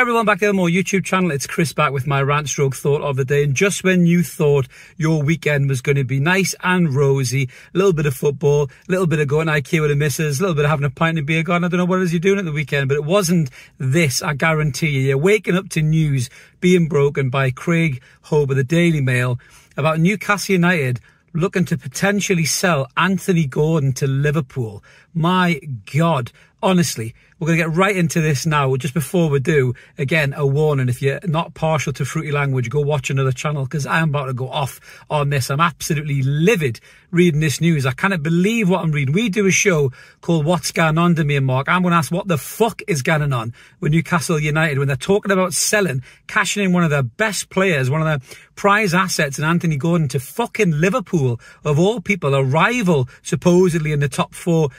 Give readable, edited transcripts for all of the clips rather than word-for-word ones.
Hi everyone, back to the More YouTube channel. It's Chris back with my rant stroke thought of the day. And just when you thought your weekend was going to be nice and rosy, a little bit of football, a little bit of going to IKEA with the missus, a little bit of having a pint and beer garden, I don't know what it is you're doing at the weekend, but it wasn't this, I guarantee you. You're waking up to news being broken by Craig Hope of the Daily Mail about Newcastle United looking to potentially sell Anthony Gordon to Liverpool. My God, honestly, we're going to get right into this now. Just before we do, again, a warning. If you're not partial to fruity language, go watch another channel because I am about to go off on this. I'm absolutely livid reading this news. I cannot believe what I'm reading. We do a show called What's Going On to Me and Mark. I'm going to ask what the fuck is going on with Newcastle United when they're talking about selling, cashing in one of their best players, one of their prize assets in Anthony Gordon to fucking Liverpool, of all people, a rival supposedly in the top four,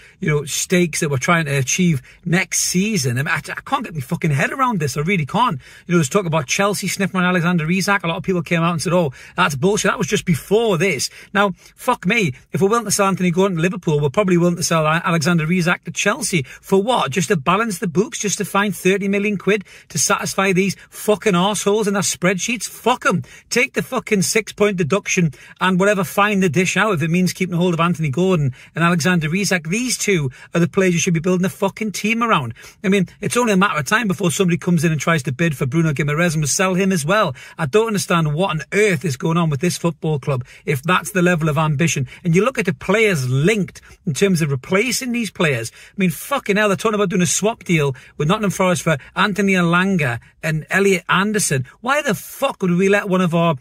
stakes that we're trying to achieve next season. I can't get my fucking head around this. I really can't. There's talk about Chelsea sniffing on Alexander Isak. A lot of people came out and said, oh, that's bullshit. That was just before this. Now, fuck me. If we're willing to sell Anthony Gordon to Liverpool, we're probably willing to sell Alexander Isak to Chelsea. For what? Just to balance the books? Just to find 30 million quid to satisfy these fucking arseholes in their spreadsheets? Fuck them. Take the fucking 6-point deduction and whatever, find the dish out if it means keeping hold of Anthony Gordon and Alexander Isak. These two are the players you should be building a fucking team around. I mean, it's only a matter of time before somebody comes in and tries to bid for Bruno Guimaraes and will sell him as well. I don't understand what on earth is going on with this football club if that's the level of ambition. And you look at the players linked in terms of replacing these players. I mean, fucking hell, they're talking about doing a swap deal with Nottingham Forest for Anthony Elanga and Elliot Anderson. Why the fuck would we let one of our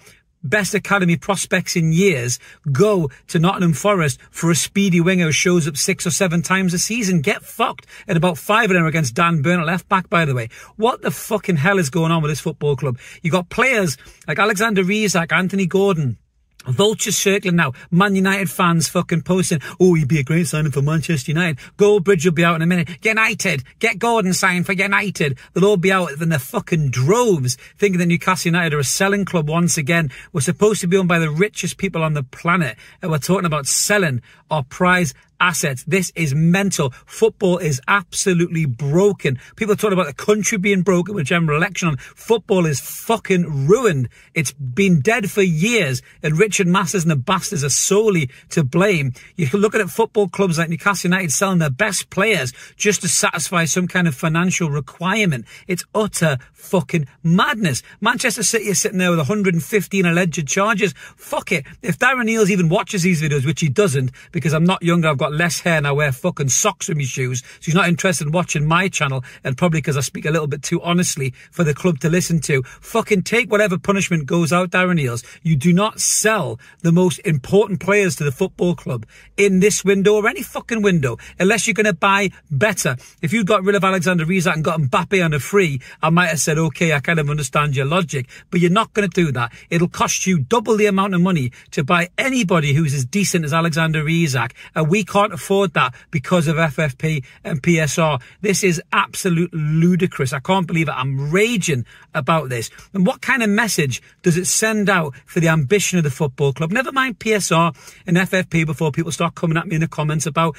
best academy prospects in years go to Nottingham Forest for a speedy winger who shows up 6 or 7 times a season? Get fucked. And about 5 of them are against Dan Burn at left back, by the way. What the fucking hell is going on with this football club? You got players like Alexander Isak, Anthony Gordon, vultures circling now. Man United fans fucking posting, oh, he'd be a great signing for Manchester United. Goldbridge will be out in a minute. United, get Gordon signed for United. They'll all be out in their fucking droves thinking that Newcastle United are a selling club once again. We're supposed to be owned by the richest people on the planet, and we're talking about selling our prize assets. This is mental. Football is absolutely broken. People are talking about the country being broken with general election on. Football is fucking ruined. It's been dead for years, and Richard Masters and the bastards are solely to blame. You can look at football clubs like Newcastle United selling their best players just to satisfy some kind of financial requirement. It's utter fucking madness. Manchester City is sitting there with 115 alleged charges. Fuck it. If Darren Eales even watches these videos, which he doesn't, because I'm not younger, I've got less hair and I wear fucking socks with my shoes, so he's not interested in watching my channel, and probably because I speak a little bit too honestly for the club to listen to. Fucking take whatever punishment goes out, Darren Eales. You do not sell the most important players to the football club in this window or any fucking window unless you're going to buy better. If you got rid of Alexander Isak and got Mbappe on a free, I might have said, okay, I kind of understand your logic, but you're not going to do that. It'll cost you double the amount of money to buy anybody who's as decent as Alexander Isak, and we can't afford that because of FFP and PSR. This is absolute ludicrous. I can't believe it. I'm raging about this. And what kind of message does it send out for the ambition of the football club? Never mind PSR and FFP before people start coming at me in the comments about,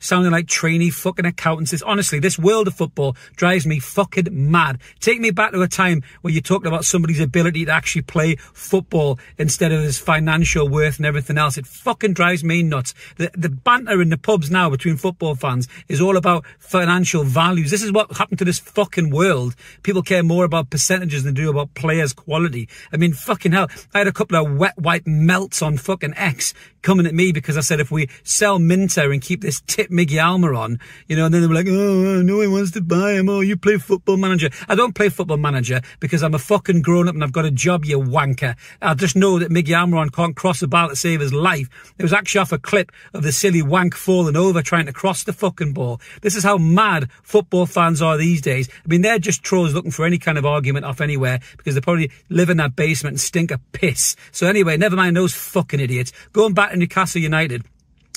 sounding like trainee fucking accountants. Honestly, this world of football drives me fucking mad. Take me back to a time where you talked about somebody's ability to actually play football instead of his financial worth and everything else. It fucking drives me nuts. The banter in the pubs now between football fans is all about financial values. This is what happened to this fucking world. People care more about percentages than they do about players' quality. I mean, fucking hell. I had a couple of wet wipe melts on fucking X coming at me because I said if we sell Minter and keep this tip Miggy Alma on, and then they were like, oh, no one wants to buy him. Oh, you play Football Manager. I don't play Football Manager because I'm a fucking grown-up and I've got a job, you wanker. I just know that Miggy Almiron can't cross the ball to save his life. It was actually off a clip of the silly wank falling over trying to cross the fucking ball. This is how mad football fans are these days. I mean, they're just trolls looking for any kind of argument off anywhere because they probably live in that basement and stink of piss. So anyway, never mind those fucking idiots. Going back to Newcastle United.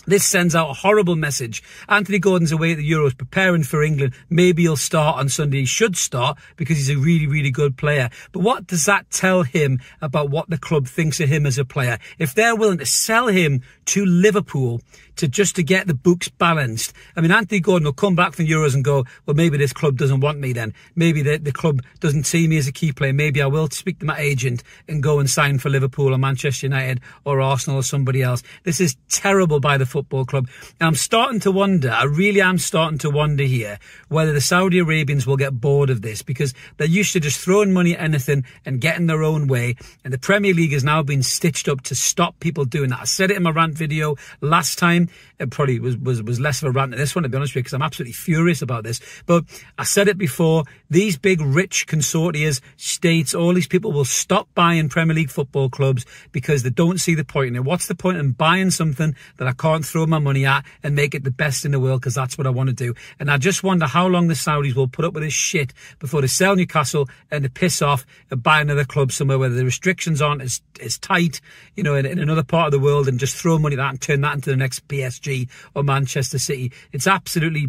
This sends out a horrible message. Anthony Gordon's away at the Euros preparing for England. Maybe he'll start on Sunday. He should start because he's a really, really good player. But what does that tell him about what the club thinks of him as a player? If they're willing to sell him to Liverpool to get the books balanced. I mean, Anthony Gordon will come back from the Euros and go, well, maybe this club doesn't want me then. Maybe the club doesn't see me as a key player. Maybe I will speak to my agent and go and sign for Liverpool or Manchester United or Arsenal or somebody else. This is terrible by the football club. And I'm starting to wonder, I really am starting to wonder here, whether the Saudi Arabians will get bored of this, because they're used to just throwing money at anything and getting their own way. And the Premier League has now been stitched up to stop people doing that. I said it in my rant video last time. It probably was less of a rant than this one, to be honest with you, because I'm absolutely furious about this. But I said it before, these big rich consortia, states, all these people will stop buying Premier League football clubs because they don't see the point in it. What's the point in buying something that I can't throw my money at and make it the best in the world, because that's what I want to do. And I just wonder how long the Saudis will put up with this shit before they sell Newcastle and they piss off and buy another club somewhere where the restrictions aren't as tight, you know, in another part of the world, and just throw money at that and turn that into the next PSG or Manchester City. It's absolutely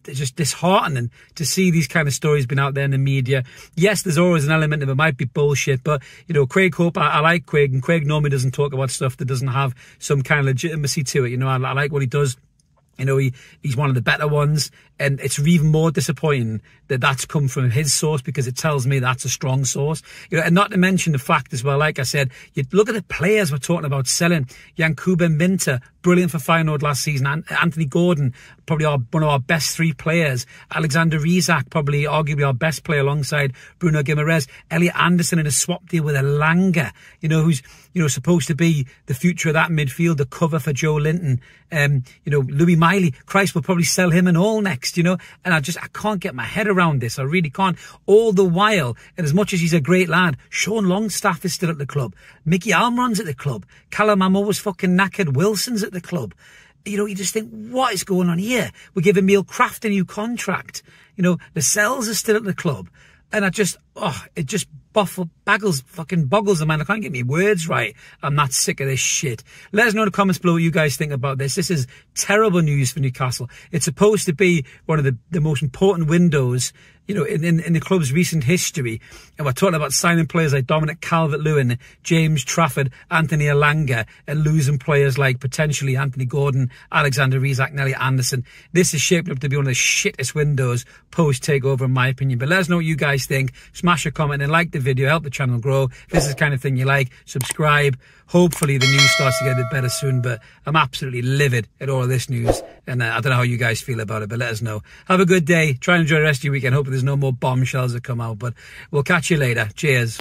just disheartening to see these kind of stories being out there in the media. Yes, there's always an element of it might be bullshit, but, you know, Craig Hope, I like Craig, and Craig normally doesn't talk about stuff that doesn't have some kind of legitimacy to it. You know, I like what he does. You know, he's one of the better ones, and it's even more disappointing that that's come from his source, because it tells me that's a strong source. You know, and not to mention the fact as well, like I said, you look at the players we're talking about selling. Yankuba Minter, brilliant for Feyenoord last season. Anthony Gordon, probably one of our best three players. Alexander Isak, probably arguably our best player alongside Bruno Guimaraes. Elliot Anderson in a swap deal with Elanga, you know, who's, you know, supposed to be the future of that midfield, the cover for Joe Linton. You know, Louis Miley, Christ, will probably sell him and all next, you know. And I can't get my head around this. I really can't. All the while, and as much as he's a great lad, Sean Longstaff is still at the club. Mickey Almiron's at the club. Callum was fucking knackered. Wilson's at the club. You know, you just think, what is going on here? We give Emil Kraft a new contract. You know, Lascelles is still at the club. And it just boggles the mind. I can't get my words right. I'm that sick of this shit. Let us know in the comments below what you guys think about this. This is terrible news for Newcastle. It's supposed to be one of the most important windows, you know, in the club's recent history. And we're talking about signing players like Dominic Calvert-Lewin, James Trafford, Anthony Elanga, and losing players like potentially Anthony Gordon, Alexander Isak, and Elliot Anderson. This is shaping up to be one of the shittest windows post-takeover, in my opinion. But let us know what you guys think. Smash a comment and like the video. Help the channel grow. If this is the kind of thing you like, subscribe. Hopefully the news starts to get a bit better soon, but I'm absolutely livid at all of this news, and I don't know how you guys feel about it, but let us know. Have a good day. Try and enjoy the rest of your weekend. Hope there's no more bombshells that come out, but we'll catch you later. Cheers.